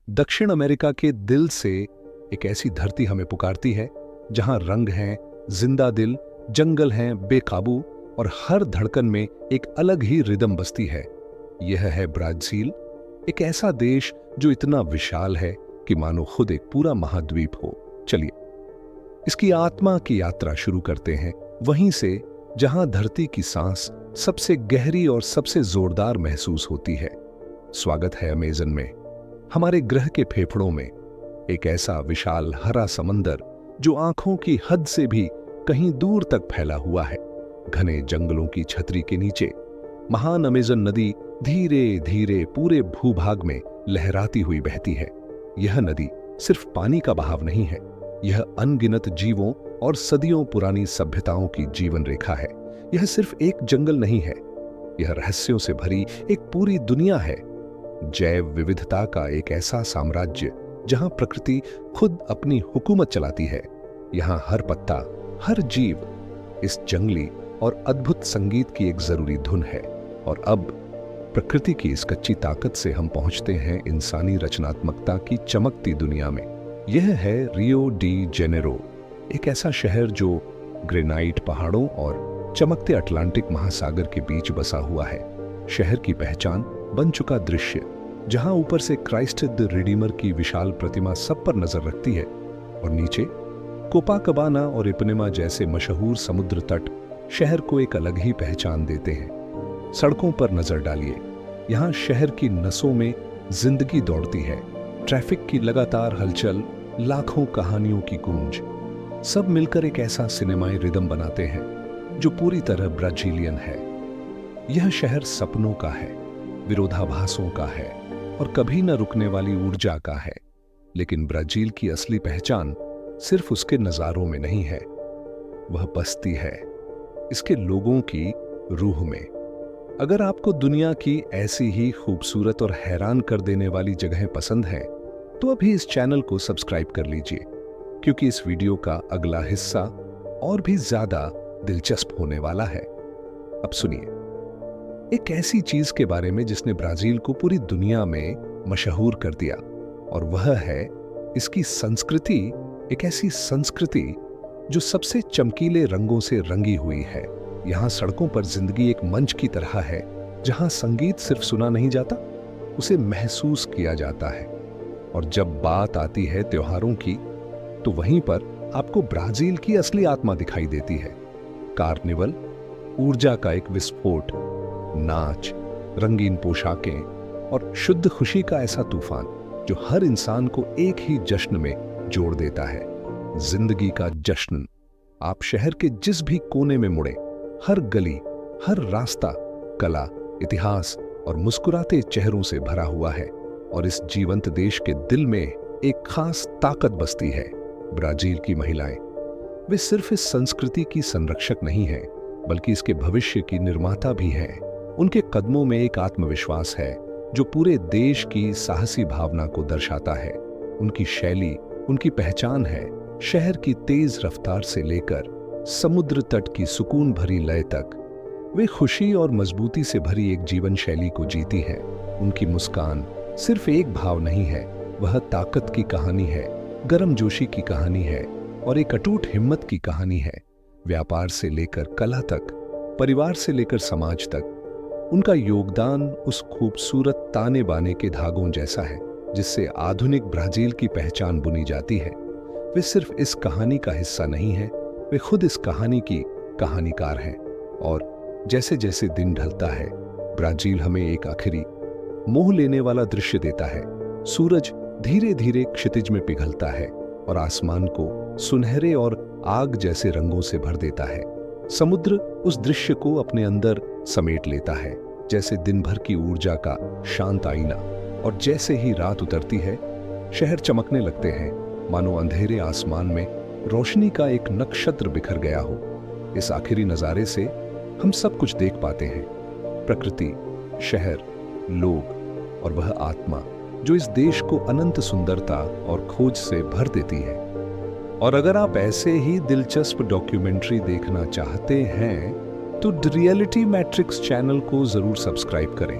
दक्षिण अमेरिका के दिल से एक ऐसी धरती हमें पुकारती है जहां रंग हैं, जिंदा दिल, जंगल हैं बेकाबू और हर धड़कन में एक अलग ही रिदम बसती है। यह है ब्राजील, एक ऐसा देश जो इतना विशाल है कि मानो खुद एक पूरा महाद्वीप हो। चलिए इसकी आत्मा की यात्रा शुरू करते हैं, वहीं से जहां धरती की सांस सबसे गहरी और सबसे जोरदार महसूस होती है। स्वागत है अमेज़न में, हमारे ग्रह के फेफड़ों में, एक ऐसा विशाल हरा समंदर जो आंखों की हद से भी कहीं दूर तक फैला हुआ है। घने जंगलों की छतरी के नीचे महान अमेज़न नदी धीरे धीरे पूरे भूभाग में लहराती हुई बहती है। यह नदी सिर्फ पानी का बहाव नहीं है, यह अनगिनत जीवों और सदियों पुरानी सभ्यताओं की जीवन रेखा है। यह सिर्फ एक जंगल नहीं है, यह रहस्यों से भरी एक पूरी दुनिया है। जैव विविधता का एक ऐसा साम्राज्य जहां प्रकृति खुद अपनी हुकूमत चलाती है। यहां हर पत्ता, हर जीव इस जंगली और अद्भुत संगीत की एक जरूरी धुन है। और अब प्रकृति की इस कच्ची ताकत से हम पहुंचते हैं इंसानी रचनात्मकता की चमकती दुनिया में। यह है रियो डी जेनेरो, एक ऐसा शहर जो ग्रेनाइट पहाड़ों और चमकते अटलांटिक महासागर के बीच बसा हुआ है। शहर की पहचान बन चुका दृश्य, जहां ऊपर से क्राइस्ट द रिडीमर की विशाल प्रतिमा सब पर नजर रखती है और नीचे कोपाकबाना और इपनेमा जैसे मशहूर समुद्र तट शहर को एक अलग ही पहचान देते हैं। सड़कों पर नजर डालिए, यहां शहर की नसों में जिंदगी दौड़ती है। ट्रैफिक की लगातार हलचल, लाखों कहानियों की गूंज, सब मिलकर एक ऐसा सिनेमाई रिदम बनाते हैं जो पूरी तरह ब्राजीलियन है। यह शहर सपनों का है, विरोधाभासों का है और कभी न रुकने वाली ऊर्जा का है। लेकिन ब्राजील की असली पहचान सिर्फ उसके नजारों में नहीं है, वह बसती है इसके लोगों की रूह में। अगर आपको दुनिया की ऐसी ही खूबसूरत और हैरान कर देने वाली जगहें पसंद हैं, तो अभी इस चैनल को सब्सक्राइब कर लीजिए, क्योंकि इस वीडियो का अगला हिस्सा और भी ज्यादा दिलचस्प होने वाला है। अब सुनिए एक ऐसी चीज के बारे में जिसने ब्राजील को पूरी दुनिया में मशहूर कर दिया, और वह है इसकी संस्कृति। एक ऐसी संस्कृति जो सबसे चमकीले रंगों से रंगी हुई है। यहाँ सड़कों पर जिंदगी एक मंच की तरह है, जहाँ संगीत सिर्फ सुना नहीं जाता, उसे महसूस किया जाता है। और जब बात आती है त्योहारों की, तो वहीं पर आपको ब्राजील की असली आत्मा दिखाई देती है। कार्निवल, ऊर्जा का एक विस्फोट, नाच, रंगीन पोशाकें और शुद्ध खुशी का ऐसा तूफान जो हर इंसान को एक ही जश्न में जोड़ देता है। जिंदगी का जश्न। आप शहर के जिस भी कोने में मुड़े, हर गली, हर रास्ता कला, इतिहास और मुस्कुराते चेहरों से भरा हुआ है। और इस जीवंत देश के दिल में एक खास ताकत बसती है। ब्राजील की महिलाएं, वे सिर्फ इस संस्कृति की संरक्षक नहीं हैं, बल्कि इसके भविष्य की निर्माता भी हैं। उनके कदमों में एक आत्मविश्वास है जो पूरे देश की साहसी भावना को दर्शाता है। उनकी शैली, उनकी पहचान है शहर की तेज रफ्तार से लेकर समुद्र तट की सुकून भरी लय तक। वे खुशी और मजबूती से भरी एक जीवन शैली को जीती है। उनकी मुस्कान सिर्फ एक भाव नहीं है, वह ताकत की कहानी है, गर्मजोशी की कहानी है और एक अटूट हिम्मत की कहानी है। व्यापार से लेकर कला तक, परिवार से लेकर समाज तक, उनका योगदान उस खूबसूरत ताने बाने के धागों जैसा है जिससे आधुनिक ब्राजील की पहचान बुनी जाती है। वे सिर्फ इस कहानी का हिस्सा नहीं है, वे खुद इस कहानी की कहानीकार हैं। और जैसे जैसे दिन ढलता है, ब्राजील हमें एक आखिरी मोह लेने वाला दृश्य देता है। सूरज धीरे धीरे क्षितिज में पिघलता है और आसमान को सुनहरे और आग जैसे रंगों से भर देता है। समुद्र उस दृश्य को अपने अंदर समेट लेता है, जैसे दिन भर की ऊर्जा का शांत आईना। और जैसे ही रात उतरती है, शहर चमकने लगते हैं, मानो अंधेरे आसमान में रोशनी का एक नक्षत्र बिखर गया हो। इस आखिरी नजारे से हम सब कुछ देख पाते हैं, प्रकृति, शहर, लोग और वह आत्मा जो इस देश को अनंत सुंदरता और खोज से भर देती है। और अगर आप ऐसे ही दिलचस्प डॉक्यूमेंट्री देखना चाहते हैं तो रियलिटी मैट्रिक्स चैनल को जरूर सब्सक्राइब करें।